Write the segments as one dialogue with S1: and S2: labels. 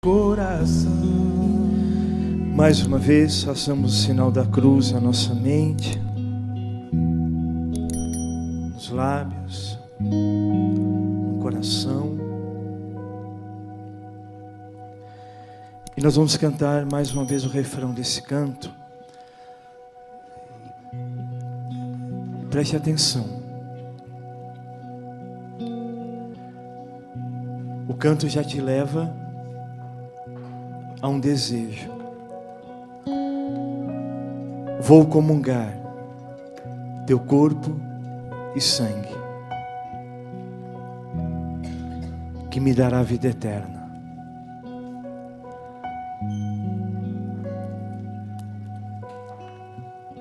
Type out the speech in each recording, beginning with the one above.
S1: coração. Mais uma vez, façamos o sinal da cruz na nossa mente, nos lábios, no coração. E nós vamos cantar mais uma vez o refrão desse canto. Preste atenção. O canto já te leva a um desejo. Vou comungar teu corpo e sangue, que me dará a vida eterna.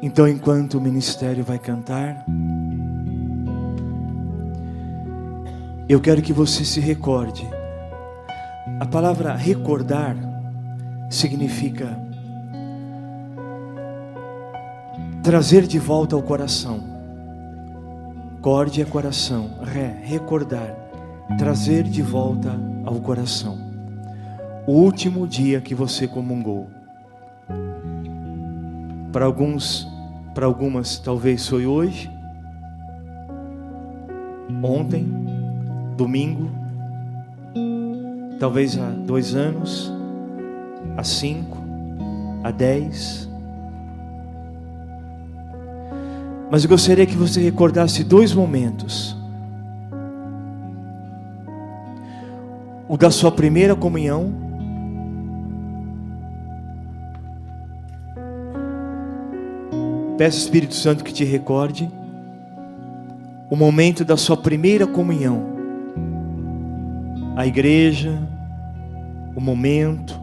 S1: Então, enquanto o ministério vai cantar, eu quero que você se recorde. A palavra recordar significa trazer de volta ao coração. Corde é coração, recordar, trazer de volta ao coração. O último dia que você comungou. Para algumas talvez foi hoje, ontem, domingo, talvez há 2 anos, há 5, há 10. Mas eu gostaria que você recordasse 2 momentos. O da sua primeira comunhão. Peço ao Espírito Santo que te recorde o momento da sua primeira comunhão. A igreja, o momento,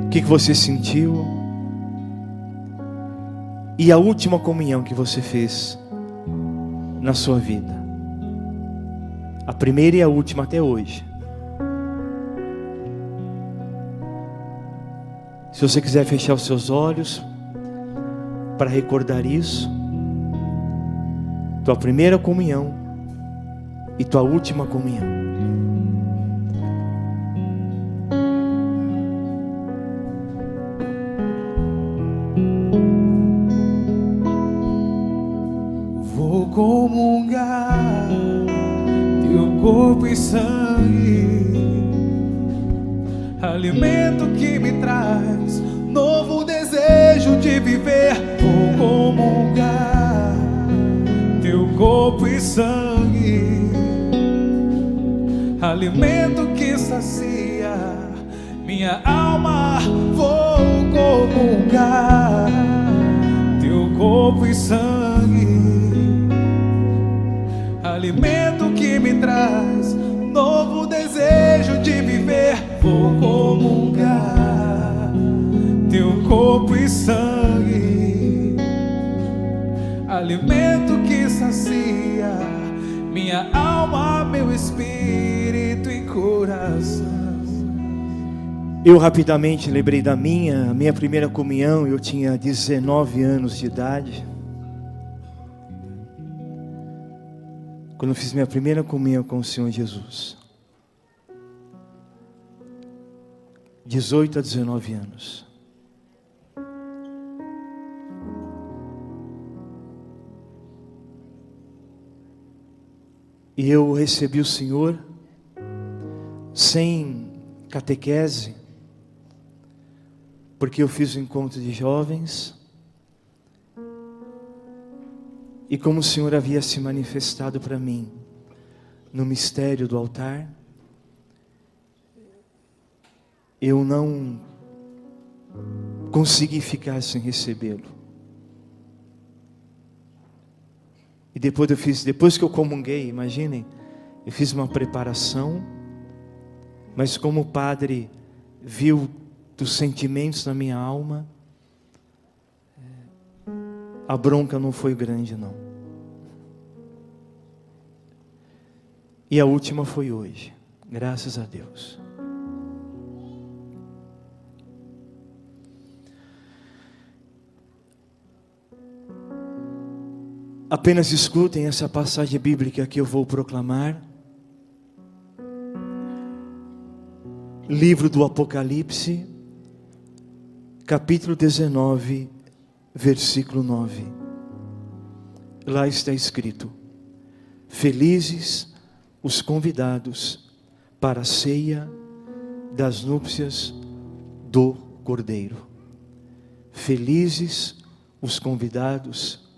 S1: o que você sentiu. E a última comunhão que você fez na sua vida. A primeira e a última até hoje. Se você quiser fechar os seus olhos para recordar isso, tua primeira comunhão e tua última comunhão.
S2: Vou comungar teu corpo e sangue, alimento que me traz novo desejo de viver. Vou comungar teu corpo e sangue, alimento que sacia minha alma. Vou comungar teu corpo e sangue, alimento que me traz novo desejo de viver. Vou comungar teu corpo e sangue, alimento que sacia minha alma, meu espírito e coração.
S1: Eu rapidamente lembrei da minha primeira comunhão. Eu tinha 19 anos de idade, quando eu fiz minha primeira comunhão com o Senhor Jesus. 18 a 19 anos. E eu recebi o Senhor sem catequese, porque eu fiz um encontro de jovens, e como o Senhor havia se manifestado para mim no mistério do altar, eu não consegui ficar sem recebê-lo. E depois que eu comunguei, imaginem, eu fiz uma preparação, mas como o padre viu dos sentimentos na minha alma, a bronca não foi grande não. E a última foi hoje, graças a Deus. Apenas escutem essa passagem bíblica que eu vou proclamar. Livro do Apocalipse, capítulo 19, versículo 9. Lá está escrito: felizes os convidados para a ceia das núpcias do Cordeiro. Felizes os convidados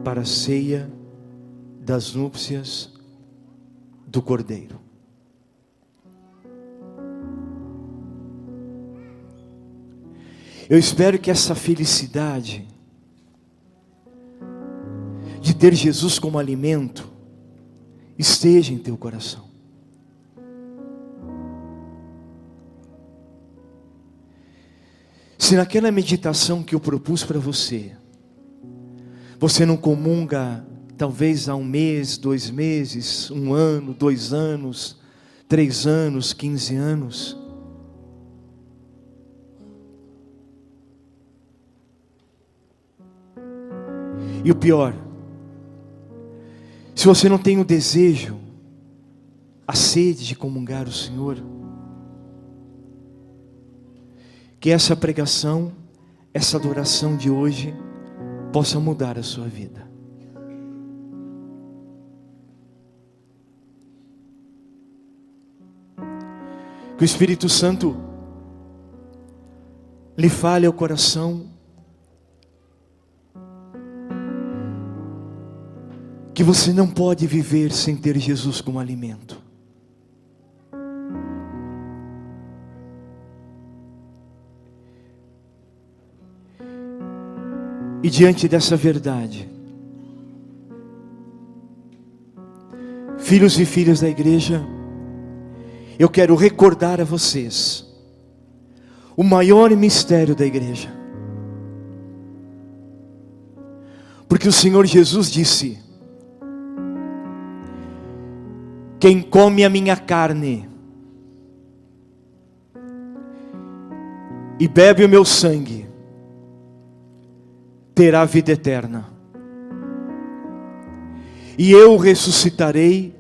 S1: para a ceia das núpcias do Cordeiro. Eu espero que essa felicidade de ter Jesus como alimento esteja em teu coração. Se naquela meditação que eu propus para você, você não comunga talvez há 1 mês, 2 meses, 1 ano, 2 anos, 3 anos, 15 anos, e o pior, se você não tem o desejo, a sede de comungar o Senhor, que essa pregação, essa adoração de hoje possa mudar a sua vida. Que o Espírito Santo lhe fale ao coração, que você não pode viver sem ter Jesus como alimento. E diante dessa verdade, filhos e filhas da igreja, eu quero recordar a vocês o maior mistério da igreja. Porque o Senhor Jesus disse: quem come a minha carne e bebe o meu sangue, terá vida eterna, e eu ressuscitarei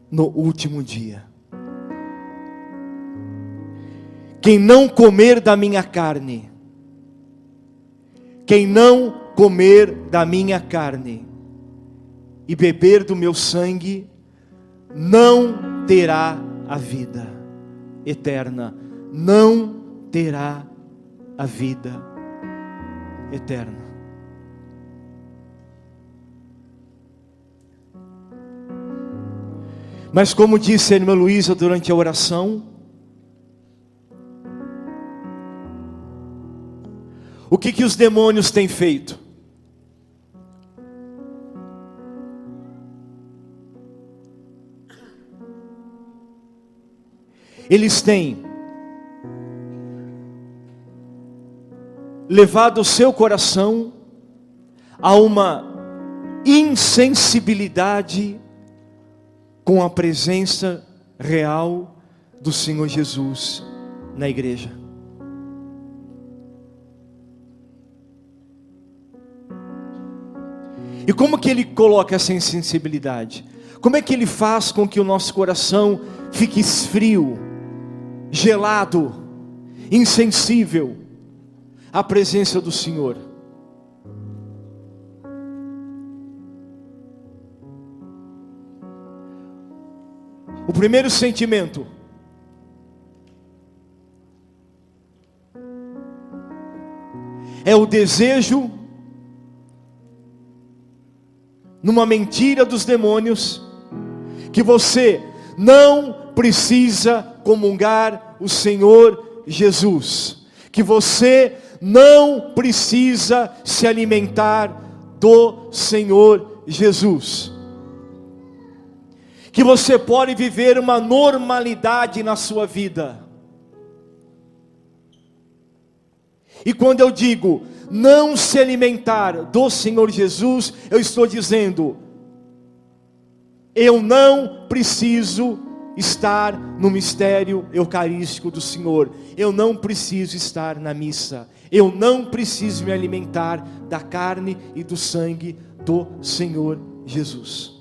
S1: no último dia. Quem não comer da minha carne, quem não comer da minha carne e beber do meu sangue, não terá a vida eterna, não terá a vida eterna. Mas como disse a irmã Luísa durante a oração, o que os demônios têm feito? Eles têm levado o seu coração a uma insensibilidade com a presença real do Senhor Jesus na igreja. E como que Ele coloca essa insensibilidade? Como é que Ele faz com que o nosso coração fique frio, gelado, insensível à presença do Senhor? O primeiro sentimento é o desejo, numa mentira dos demônios, que você não precisa comungar o Senhor Jesus, que você não precisa se alimentar do Senhor Jesus, que você pode viver uma normalidade na sua vida. E quando eu digo não se alimentar do Senhor Jesus, eu estou dizendo: eu não preciso estar no mistério eucarístico do Senhor, eu não preciso estar na missa, eu não preciso me alimentar da carne e do sangue do Senhor Jesus.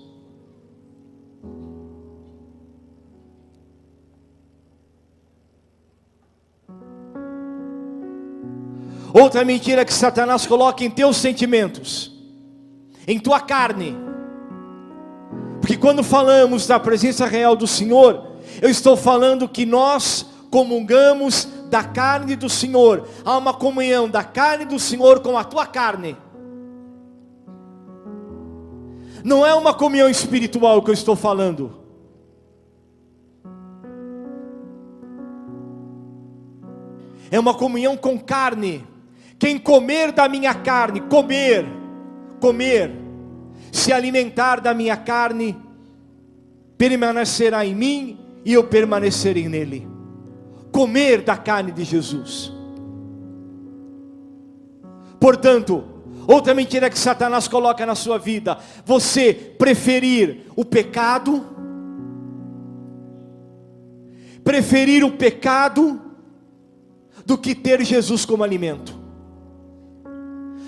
S1: Outra mentira que Satanás coloca em teus sentimentos, em tua carne. Porque quando falamos da presença real do Senhor, eu estou falando que nós comungamos da carne do Senhor. Há uma comunhão da carne do Senhor com a tua carne. Não é uma comunhão espiritual que eu estou falando. É uma comunhão com carne. Quem comer da minha carne, comer, se alimentar da minha carne, permanecerá em mim e eu permanecerei nele. Comer da carne de Jesus. Portanto, outra mentira que Satanás coloca na sua vida: você preferir o pecado, do que ter Jesus como alimento.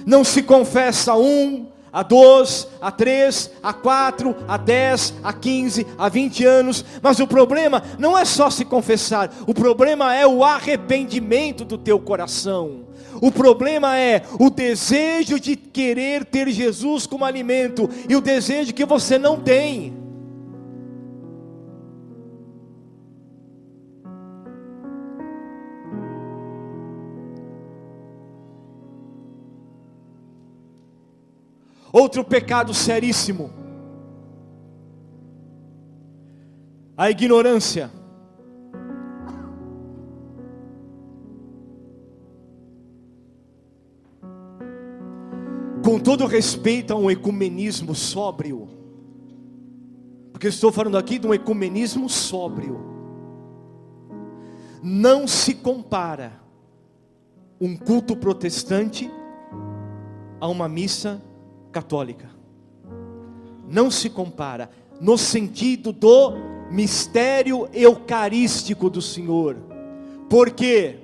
S1: Não se confessa a 1, a 2, a 3, a 4, a 10, a 15, a 20 anos, mas o problema não é só se confessar, o problema é o arrependimento do teu coração. O problema é o desejo de querer ter Jesus como alimento, e o desejo que você não tem. Outro pecado seríssimo: a ignorância. Com todo respeito a um ecumenismo sóbrio, porque eu estou falando aqui de um ecumenismo sóbrio, não se compara um culto protestante a uma missa católica. Não se compara, no sentido do mistério eucarístico do Senhor. Por quê?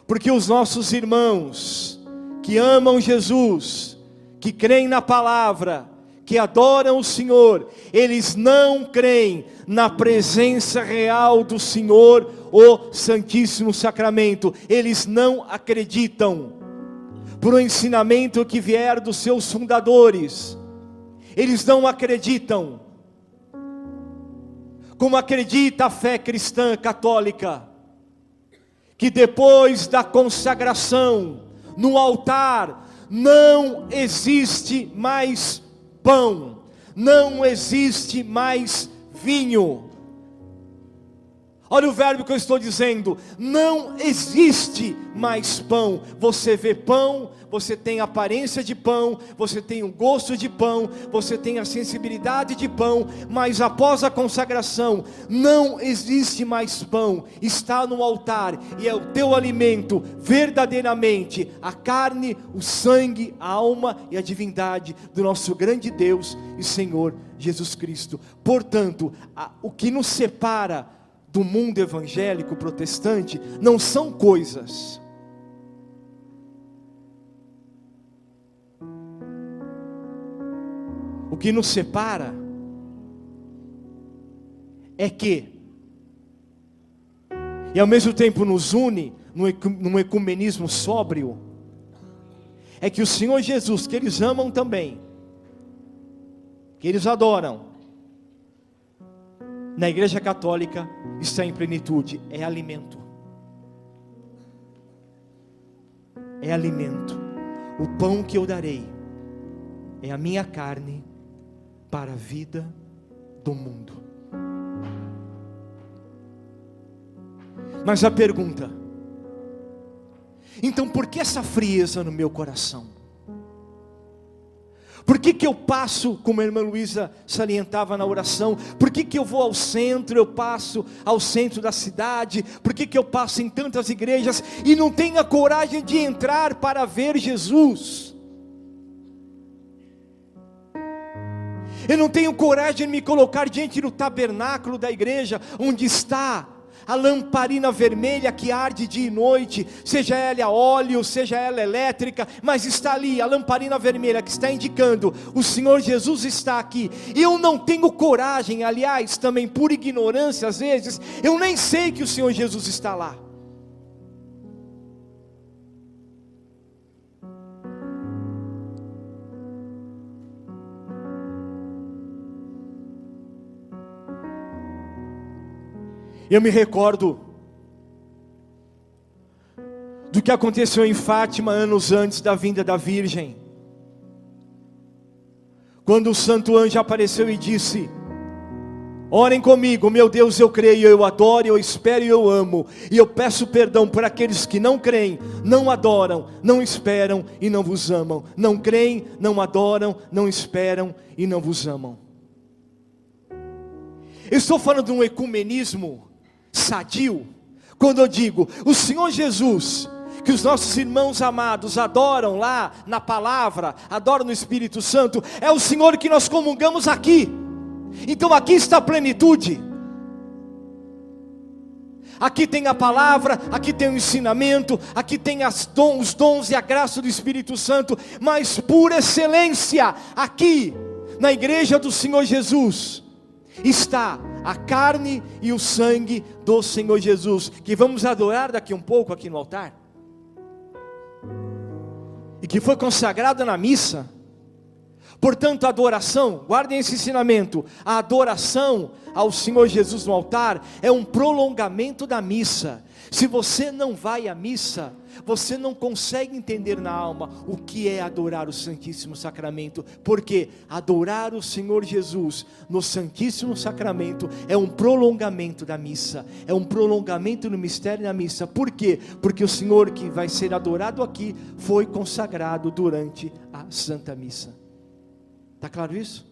S1: Porque os nossos irmãos que amam Jesus, que creem na palavra, que adoram o Senhor, eles não creem na presença real do Senhor, o Santíssimo Sacramento. Eles não acreditam por um ensinamento que vier dos seus fundadores. Eles não acreditam como acredita a fé cristã católica, que depois da consagração no altar não existe mais pão, não existe mais vinho. Olha o verbo que eu estou dizendo: não existe mais pão. Você vê pão, você tem a aparência de pão, você tem o gosto de pão, você tem a sensibilidade de pão, mas após a consagração não existe mais pão. Está no altar e é o teu alimento verdadeiramente a carne, o sangue, a alma e a divindade do nosso grande Deus e Senhor Jesus Cristo. Portanto, o que nos separa do mundo evangélico protestante não são coisas. O que nos separa é que, e ao mesmo tempo nos une num ecumenismo sóbrio, é que o Senhor Jesus, que eles amam também, que eles adoram, na Igreja Católica está em plenitude. É alimento. É alimento. O pão que eu darei é a minha carne para a vida do mundo. Mas a pergunta: então por que essa frieza no meu coração? Por que eu passo, como a irmã Luísa salientava na oração, por que eu vou ao centro, eu passo ao centro da cidade, por que eu passo em tantas igrejas e não tenho a coragem de entrar para ver Jesus? Eu não tenho coragem de me colocar diante do tabernáculo da igreja, onde está a lamparina vermelha que arde dia e noite, seja ela a óleo, seja ela elétrica, mas está ali a lamparina vermelha que está indicando: o Senhor Jesus está aqui. E eu não tenho coragem, aliás, também por ignorância às vezes, eu nem sei que o Senhor Jesus está lá. Eu me recordo do que aconteceu em Fátima anos antes da vinda da Virgem, quando o santo anjo apareceu e disse: orem comigo, meu Deus, eu creio, eu adoro, eu espero e eu amo, e eu peço perdão por aqueles que não creem, não adoram, não esperam e não vos amam. Não creem, não adoram, não esperam e não vos amam. Eu estou falando de um ecumenismo sadio, quando eu digo, o Senhor Jesus, que os nossos irmãos amados adoram lá na palavra, adoram no Espírito Santo, é o Senhor que nós comungamos aqui. Então aqui está a plenitude, aqui tem a palavra, aqui tem o ensinamento, aqui tem os dons e a graça do Espírito Santo, mas por excelência, aqui na igreja do Senhor Jesus, está a carne e o sangue do Senhor Jesus, que vamos adorar daqui um pouco aqui no altar, e que foi consagrado na missa. Portanto, a adoração, guardem esse ensinamento, a adoração ao Senhor Jesus no altar é um prolongamento da missa. Se você não vai à missa, você não consegue entender na alma o que é adorar o Santíssimo Sacramento, porque adorar o Senhor Jesus no Santíssimo Sacramento é um prolongamento da missa, é um prolongamento no mistério da missa. Por quê? Porque o Senhor que vai ser adorado aqui foi consagrado durante a Santa Missa. Está claro isso?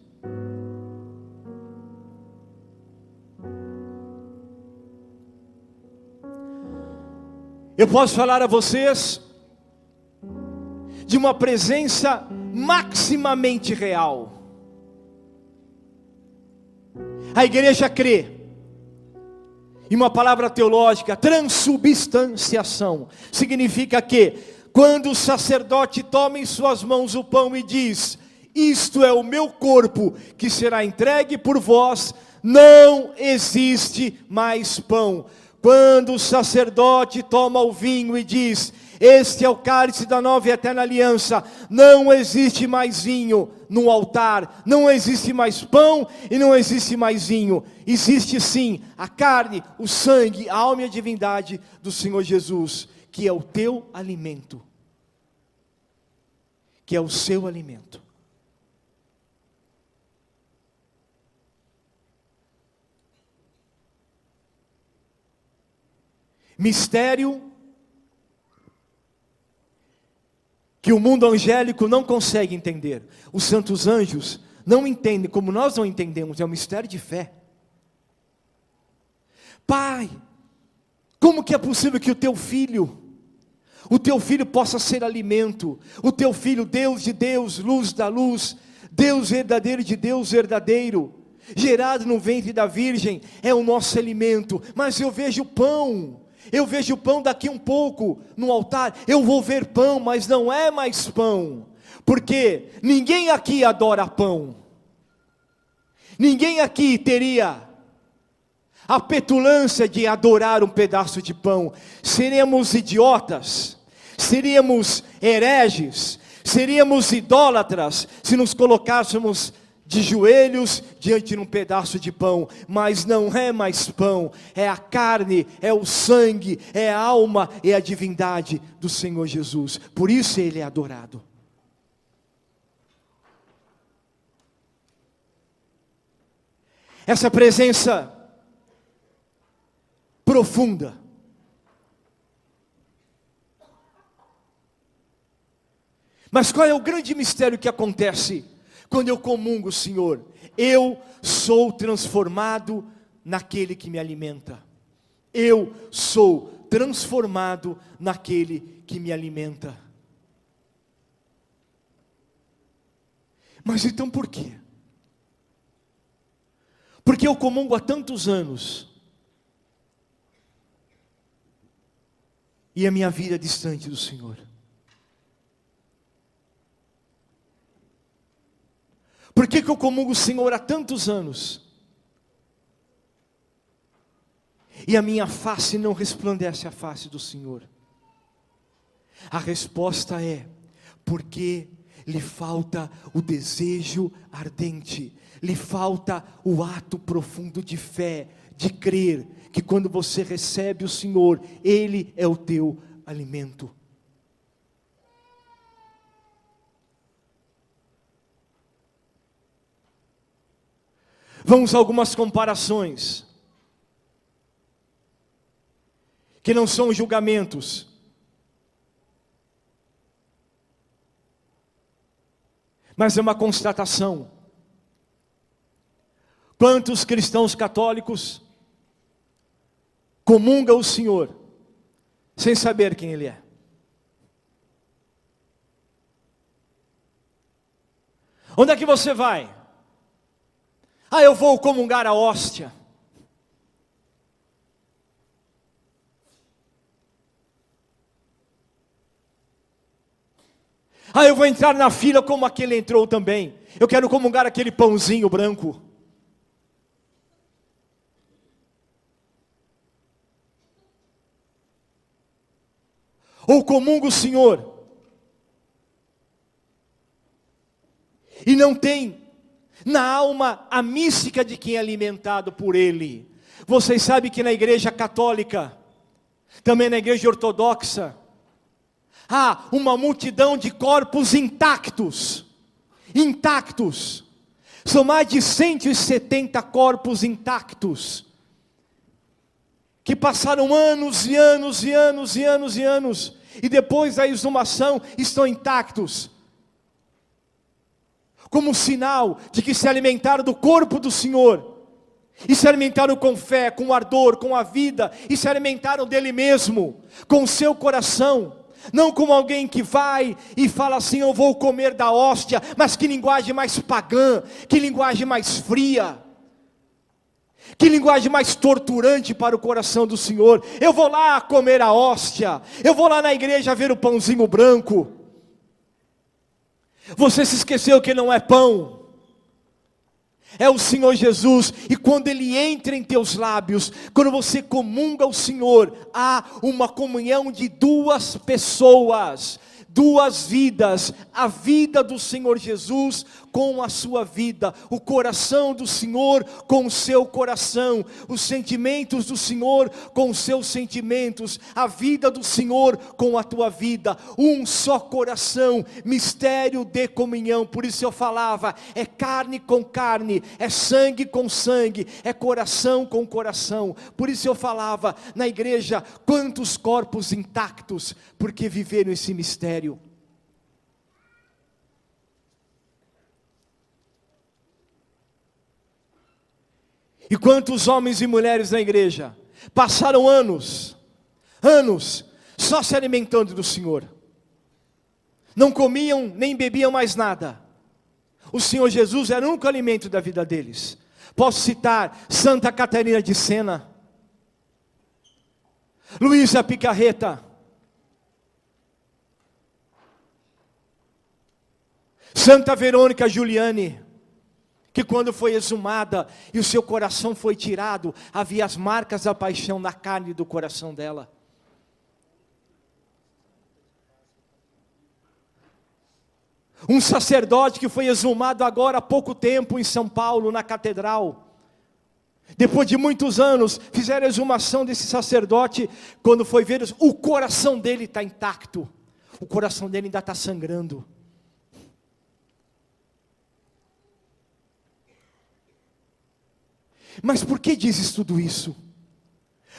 S1: Eu posso falar a vocês de uma presença maximamente real. A igreja crê em uma palavra teológica, transubstanciação. Significa que quando o sacerdote toma em suas mãos o pão e diz: isto é o meu corpo que será entregue por vós, não existe mais pão. Quando o sacerdote toma o vinho e diz: este é o cálice da nova e eterna aliança, não existe mais vinho no altar, não existe mais pão e não existe mais vinho. Existe sim a carne, o sangue, a alma e a divindade do Senhor Jesus, que é o teu alimento, que é o seu alimento. Mistério que o mundo angélico não consegue entender. Os santos anjos não entendem, como nós não entendemos. É um mistério de fé. Pai, como que é possível que o teu filho possa ser alimento? O teu filho, Deus de Deus, luz da luz, Deus verdadeiro de Deus verdadeiro, gerado no ventre da Virgem, é o nosso alimento. Mas eu vejo pão. Eu vejo pão daqui um pouco no altar, eu vou ver pão, mas não é mais pão, porque ninguém aqui adora pão, ninguém aqui teria a petulância de adorar um pedaço de pão. Seríamos idiotas, seríamos hereges, seríamos idólatras, se nos colocássemos de joelhos diante de um pedaço de pão. Mas não é mais pão, é a carne, é o sangue, é a alma, é a divindade do Senhor Jesus. Por isso Ele é adorado. Essa presença profunda, mas qual é o grande mistério que acontece quando eu comungo o Senhor? Eu sou transformado naquele que me alimenta. Eu sou transformado naquele que me alimenta. Mas então por quê? Porque eu comungo há tantos anos e a minha vida é distante do Senhor. Por que eu comungo o Senhor há tantos anos e a minha face não resplandece a face do Senhor? A resposta é: porque lhe falta o desejo ardente, lhe falta o ato profundo de fé, de crer que quando você recebe o Senhor, Ele é o teu alimento. Vamos a algumas comparações, que não são julgamentos, mas é uma constatação. Quantos cristãos católicos comungam o Senhor sem saber quem Ele é? Onde é que você vai? Eu vou comungar a hóstia. Eu vou entrar na fila como aquele entrou também. Eu quero comungar aquele pãozinho branco. Ou comunga o Senhor e não tem na alma a mística de quem é alimentado por Ele. Vocês sabem que na igreja católica, também na igreja ortodoxa, há uma multidão de corpos intactos. São mais de 170 corpos intactos, que passaram anos e anos e anos e anos e anos, e depois da exumação estão intactos, como sinal de que se alimentaram do corpo do Senhor, e se alimentaram com fé, com ardor, com a vida, e se alimentaram dele mesmo, com o seu coração, não como alguém que vai e fala assim, eu vou comer da hóstia, mas que linguagem mais pagã, que linguagem mais fria, que linguagem mais torturante para o coração do Senhor. Eu vou lá comer a hóstia, eu vou lá na igreja ver o pãozinho branco. Você se esqueceu que não é pão, é o Senhor Jesus, e quando Ele entra em teus lábios, quando você comunga o Senhor, há uma comunhão de duas pessoas, duas vidas, a vida do Senhor Jesus com a sua vida, o coração do Senhor com o seu coração, os sentimentos do Senhor com os seus sentimentos, a vida do Senhor com a tua vida, um só coração, mistério de comunhão. Por isso eu falava, é carne com carne, é sangue com sangue, é coração com coração. Por isso eu falava na igreja, quantos corpos intactos, porque viveram esse mistério. E quantos homens e mulheres na igreja passaram anos, só se alimentando do Senhor, não comiam nem bebiam mais nada. O Senhor Jesus era o único alimento da vida deles. Posso citar Santa Catarina de Sena, Luísa Picarreta, Santa Verônica Giuliani, que quando foi exumada e o seu coração foi tirado, havia as marcas da paixão na carne do coração dela. Um sacerdote que foi exumado agora há pouco tempo em São Paulo, na catedral. Depois de muitos anos, fizeram a exumação desse sacerdote. Quando foi ver, o coração dele está intacto, o coração dele ainda está sangrando. Mas por que dizes tudo isso?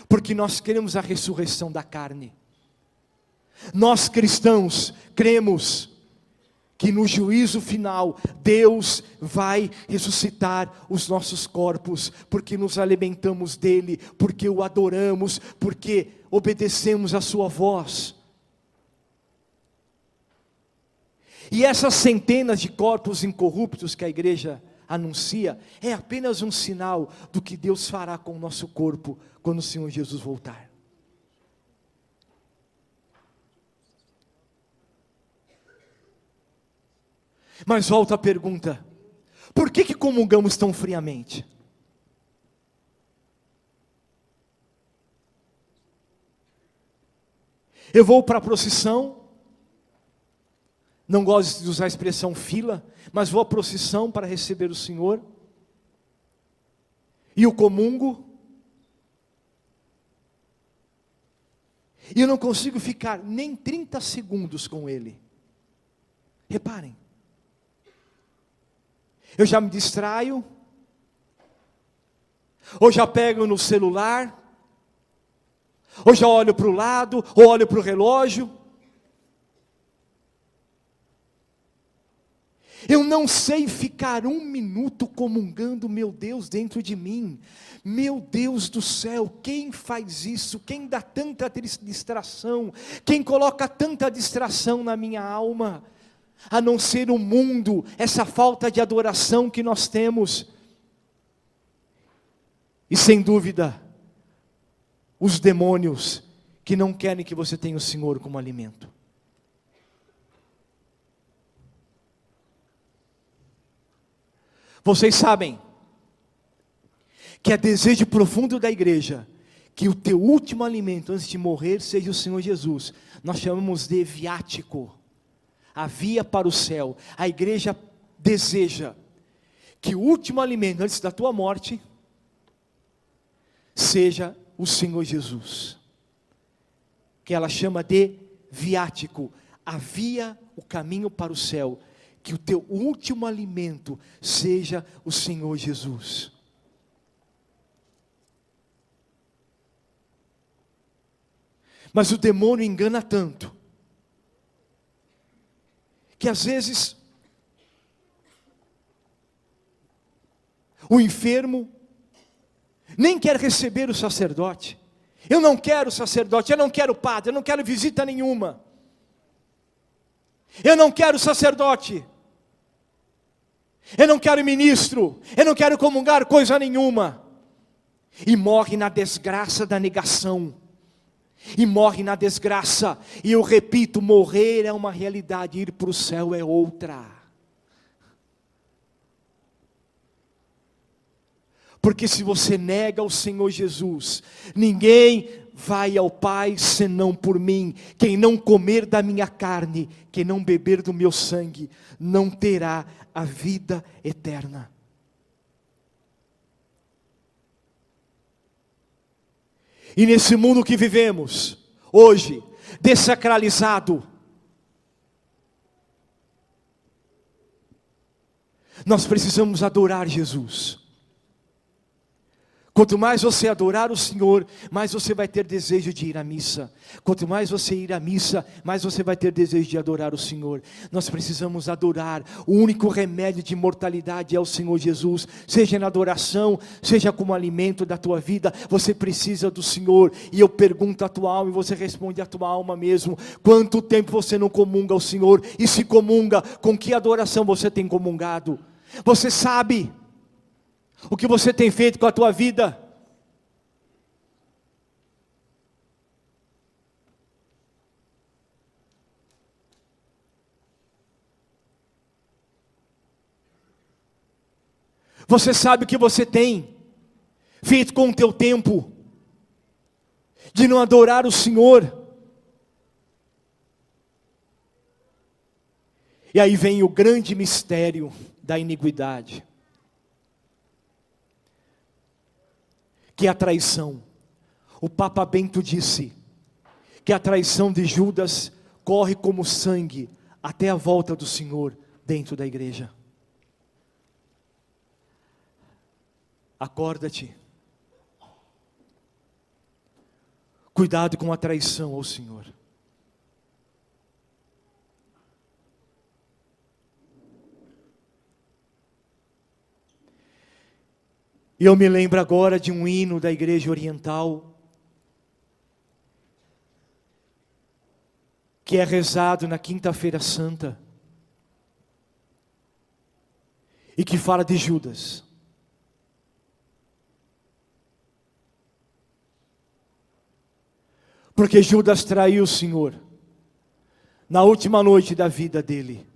S1: Porque nós queremos a ressurreição da carne. Nós cristãos cremos que no juízo final Deus vai ressuscitar os nossos corpos, porque nos alimentamos dele, porque o adoramos, porque obedecemos a sua voz. E essas centenas de corpos incorruptos que a igreja anuncia, é apenas um sinal do que Deus fará com o nosso corpo, quando o Senhor Jesus voltar. Mas volta a pergunta, por que comungamos tão friamente? Eu vou para a procissão, não gosto de usar a expressão fila, mas vou à procissão para receber o Senhor, e o comungo, E eu não consigo ficar nem 30 segundos com ele. Reparem. Eu já me distraio. Ou já pego no celular. Ou já olho para o lado. Ou olho para o relógio. Eu não sei ficar 1 minuto comungando, meu Deus, dentro de mim. Meu Deus do céu, quem faz isso? Quem dá tanta distração? Quem coloca tanta distração na minha alma? A não ser o mundo, essa falta de adoração que nós temos. E sem dúvida, os demônios que não querem que você tenha o Senhor como alimento. Vocês sabem que é desejo profundo da igreja que o teu último alimento antes de morrer seja o Senhor Jesus. Nós chamamos de viático, a via para o céu. A igreja deseja que o último alimento antes da tua morte seja o Senhor Jesus, que ela chama de viático, a via, o caminho para o céu. Que o teu último alimento seja o Senhor Jesus. Mas o demônio engana tanto, que às vezes o enfermo nem quer receber o sacerdote. Eu não quero sacerdote, eu não quero padre, eu não quero visita nenhuma. Eu não quero sacerdote. Eu não quero ministro, eu não quero comungar coisa nenhuma. E morre na desgraça da negação. E morre na desgraça. E eu repito, morrer é uma realidade, ir para o céu é outra. Porque se você nega o Senhor Jesus, ninguém vai ao Pai senão por mim. Quem não comer da minha carne, quem não beber do meu sangue, não terá a vida eterna. E nesse mundo que vivemos, hoje, desacralizado, nós precisamos adorar Jesus. Quanto mais você adorar o Senhor, mais você vai ter desejo de ir à missa. Quanto mais você ir à missa, mais você vai ter desejo de adorar o Senhor. Nós precisamos adorar. O único remédio de imortalidade é o Senhor Jesus. Seja na adoração, seja como alimento da tua vida, você precisa do Senhor. E eu pergunto à tua alma, e você responde à tua alma mesmo: quanto tempo você não comunga ao Senhor? E se comunga, com que adoração você tem comungado? Você sabe o que você tem feito com a tua vida? Você sabe o que você tem feito com o teu tempo de não adorar o Senhor? E aí vem o grande mistério da iniquidade, que é a traição. O Papa Bento disse que a traição de Judas corre como sangue até a volta do Senhor dentro da igreja. Acorda-te. Cuidado com a traição ao Senhor. E eu me lembro agora de um hino da igreja oriental, que é rezado na quinta-feira santa, e que fala de Judas. Porque Judas traiu o Senhor na última noite da vida dele.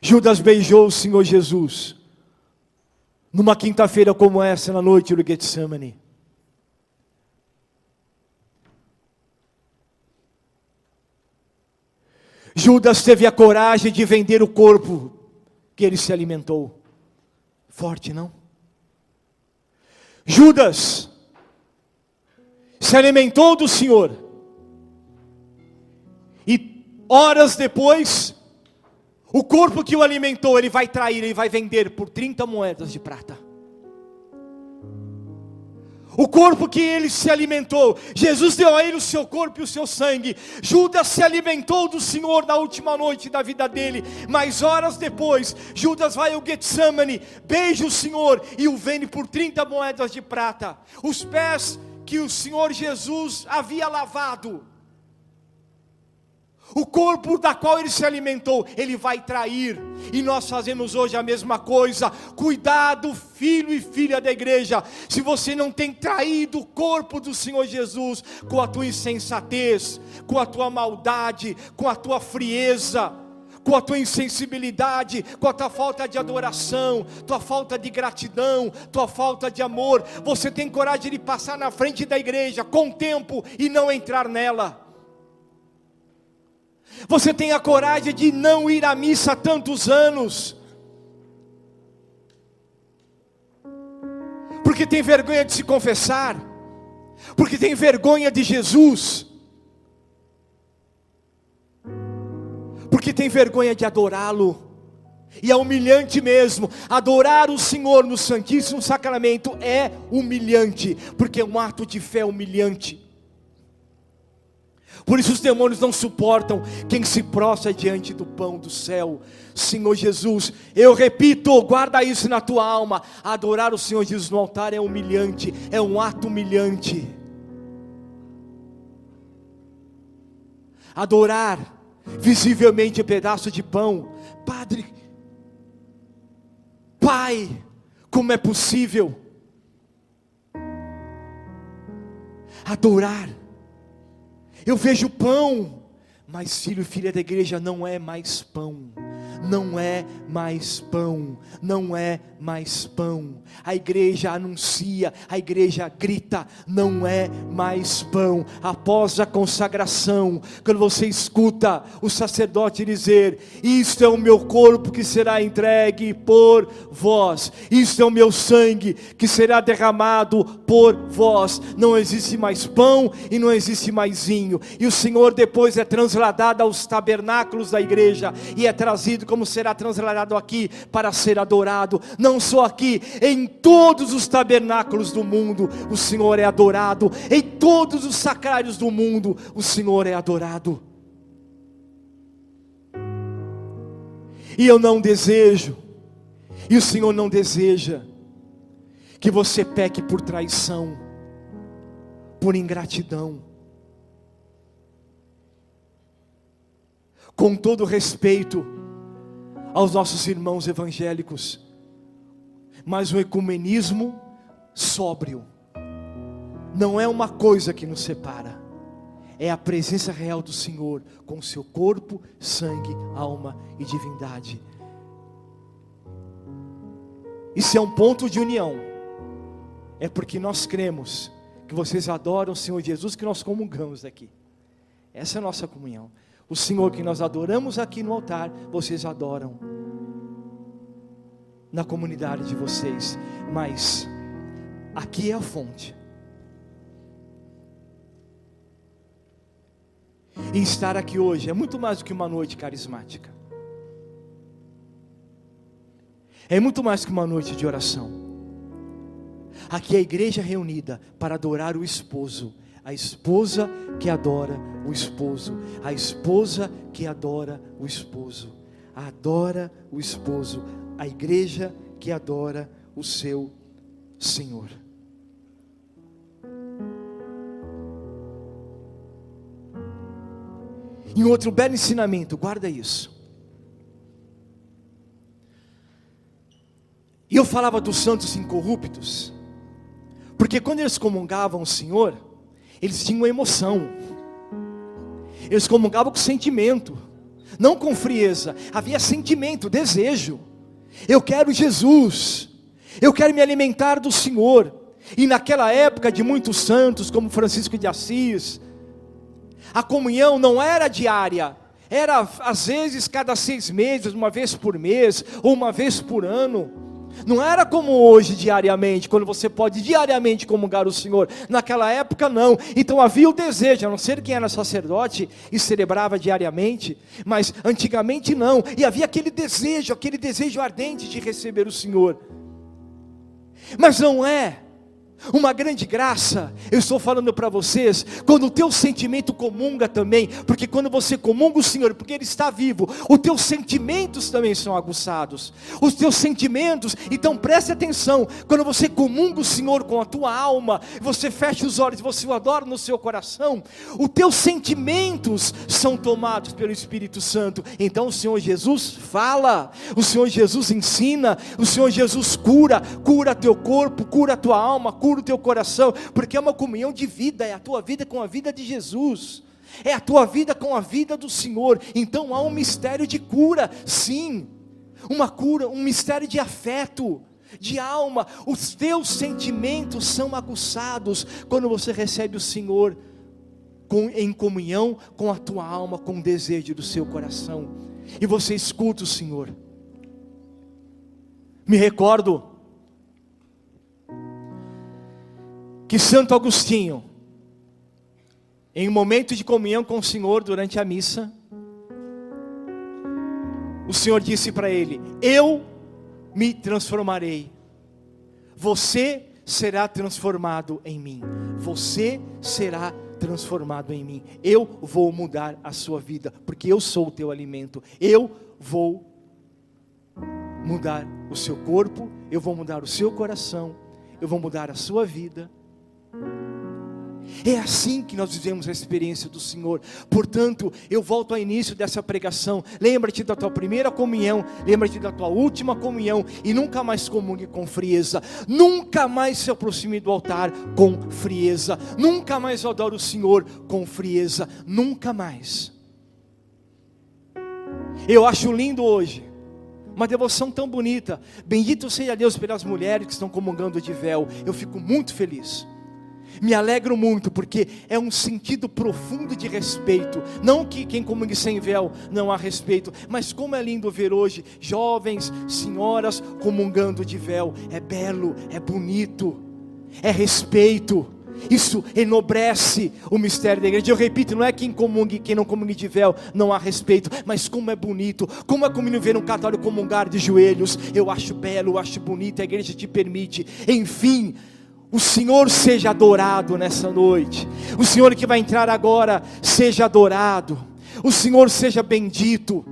S1: Judas beijou o Senhor Jesus numa quinta-feira como essa, na noite do Getsemane. Judas teve a coragem de vender o corpo que ele se alimentou. Forte, não? Judas se alimentou do Senhor, e horas depois, o corpo que o alimentou, ele vai trair, ele vai vender por 30 moedas de prata. O corpo que ele se alimentou, Jesus deu a ele o seu corpo e o seu sangue. Judas se alimentou do Senhor na última noite da vida dele, mas horas depois, Judas vai ao Getsemane, beija o Senhor e o vende por 30 moedas de prata. Os pés que o Senhor Jesus havia lavado, o corpo da qual ele se alimentou, ele vai trair. E nós fazemos hoje a mesma coisa. Cuidado, filho e filha da igreja, se você não tem traído o corpo do Senhor Jesus, com a tua insensatez, com a tua maldade, com a tua frieza, com a tua insensibilidade, com a tua falta de adoração, tua falta de gratidão, tua falta de amor. Você tem coragem de passar na frente da igreja com tempo e não entrar nela. Você tem a coragem de não ir à missa há tantos anos, porque tem vergonha de se confessar, porque tem vergonha de Jesus, porque tem vergonha de adorá-lo. E é humilhante mesmo. Adorar o Senhor no Santíssimo Sacramento é humilhante, porque é um ato de fé humilhante. Por isso os demônios não suportam quem se prostra diante do pão do céu. Senhor Jesus, eu repito, guarda isso na tua alma. Adorar o Senhor Jesus no altar é humilhante, é um ato humilhante. Adorar visivelmente um pedaço de pão, Padre, Pai, como é possível? Adorar. Eu vejo pão, mas filho e filha da igreja, não é mais pão. Não é mais pão, não é mais pão. A igreja anuncia, a igreja grita, não é mais pão. Após a consagração, quando você escuta o sacerdote dizer: isto é o meu corpo que será entregue por vós, isto é o meu sangue que será derramado por vós. Não existe mais pão e não existe mais vinho. E o Senhor depois é transladado aos tabernáculos da igreja, e é trazido como será transladado aqui para ser adorado. Não só aqui, em todos os tabernáculos do mundo o Senhor é adorado. Em todos os sacrários do mundo o Senhor é adorado. E eu não desejo, e o Senhor não deseja, que você peque por traição, por ingratidão. Com todo respeito aos nossos irmãos evangélicos, mas o ecumenismo sóbrio não é uma coisa que nos separa, é a presença real do Senhor com o seu corpo, sangue, alma e divindade. Isso é um ponto de união. É porque nós cremos que vocês adoram o Senhor Jesus, que nós comungamos aqui. Essa é a nossa comunhão. O Senhor que nós adoramos aqui no altar, vocês adoram na comunidade de vocês. Mas aqui é a fonte. E estar aqui hoje é muito mais do que uma noite carismática. É muito mais que uma noite de oração. Aqui é a igreja reunida para adorar o esposo. A esposa que adora o esposo. A esposa que adora o esposo. Adora o esposo. A igreja que adora o seu Senhor. E um outro belo ensinamento, guarda isso. E eu falava dos santos incorruptos, porque quando eles comungavam o Senhor, eles tinham emoção, eles comungavam com sentimento, não com frieza, havia sentimento, desejo. Eu quero Jesus, eu quero me alimentar do Senhor. E naquela época de muitos santos, como Francisco de Assis, a comunhão não era diária, era às vezes cada 6 meses, uma vez por mês, ou uma vez por ano. Não era como hoje diariamente, quando você pode diariamente comungar o Senhor. Naquela época não. Então havia o desejo, a não ser quem era sacerdote e celebrava diariamente, mas antigamente não. E havia aquele desejo ardente de receber o Senhor. Mas não é uma grande graça, eu estou falando para vocês, quando o teu sentimento comunga também, porque quando você comunga o Senhor, porque Ele está vivo, os teus sentimentos também são aguçados, os teus sentimentos, então preste atenção, quando você comunga o Senhor com a tua alma, você fecha os olhos, você o adora no seu coração, os teus sentimentos são tomados pelo Espírito Santo, então o Senhor Jesus fala, o Senhor Jesus ensina, o Senhor Jesus cura teu corpo, cura tua alma, cura o teu coração, porque é uma comunhão de vida, é a tua vida com a vida de Jesus, é a tua vida com a vida do Senhor. Então há um mistério de cura, sim, uma cura, um mistério de afeto, de alma. Os teus sentimentos são aguçados quando você recebe o Senhor em comunhão com a tua alma, com o desejo do seu coração, e você escuta o Senhor. Me recordo que Santo Agostinho, em um momento de comunhão com o Senhor durante a missa, o Senhor disse para ele: eu me transformarei, você será transformado em mim, você será transformado em mim, eu vou mudar a sua vida, porque eu sou o teu alimento, eu vou mudar o seu corpo, eu vou mudar o seu coração, eu vou mudar a sua vida. É assim que nós vivemos a experiência do Senhor. Portanto, eu volto ao início dessa pregação. Lembra-te da tua primeira comunhão, lembra-te da tua última comunhão, e nunca mais comungue com frieza, nunca mais se aproxime do altar com frieza, nunca mais adore o Senhor com frieza, nunca mais. Eu acho lindo hoje uma devoção tão bonita. Bendito seja Deus pelas mulheres que estão comungando de véu. Eu fico muito feliz, me alegro muito, porque é um sentido profundo de respeito. Não que quem comungue sem véu não há respeito, mas como é lindo ver hoje jovens, senhoras comungando de véu. É belo, é bonito, é respeito. Isso enobrece o mistério da igreja. Eu repito, não é quem não comungue de véu não há respeito, mas como é bonito, como é comum ver um católico comungar de joelhos. Eu acho belo, eu acho bonito, a igreja te permite. Enfim, o Senhor seja adorado nessa noite. O Senhor que vai entrar agora seja adorado. O Senhor seja bendito.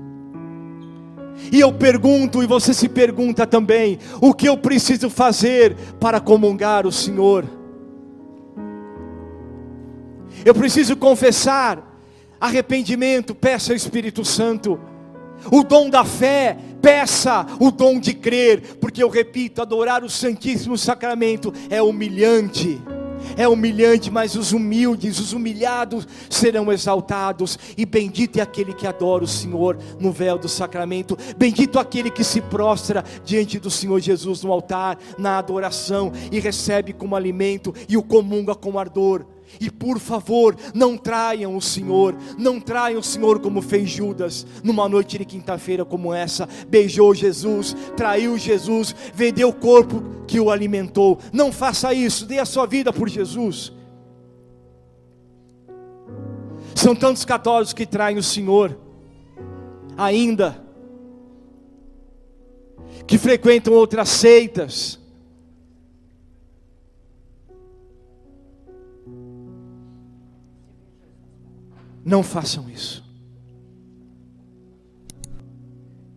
S1: E eu pergunto, e você se pergunta também: o que eu preciso fazer para comungar o Senhor? Eu preciso confessar, arrependimento, peça ao Espírito Santo. O dom da fé, peça o dom de crer, porque eu repito, adorar o Santíssimo Sacramento é humilhante, mas os humildes, os humilhados serão exaltados, e bendito é aquele que adora o Senhor no véu do sacramento, bendito aquele que se prostra diante do Senhor Jesus no altar, na adoração, e recebe como alimento, e o comunga com ardor. E por favor, não traiam o Senhor, não traiam o Senhor como fez Judas, numa noite de quinta-feira como essa. Beijou Jesus, traiu Jesus, vendeu o corpo que o alimentou. Não faça isso, dê a sua vida por Jesus. São tantos católicos que traem o Senhor ainda, que frequentam outras seitas. Não façam isso.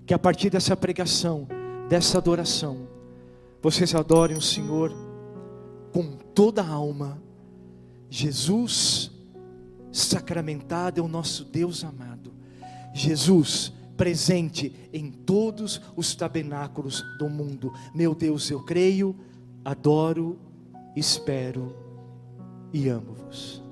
S1: Que a partir dessa pregação, dessa adoração, vocês adorem o Senhor com toda a alma. Jesus sacramentado é o nosso Deus amado. Jesus presente em todos os tabernáculos do mundo. Meu Deus, eu creio, adoro, espero e amo-vos.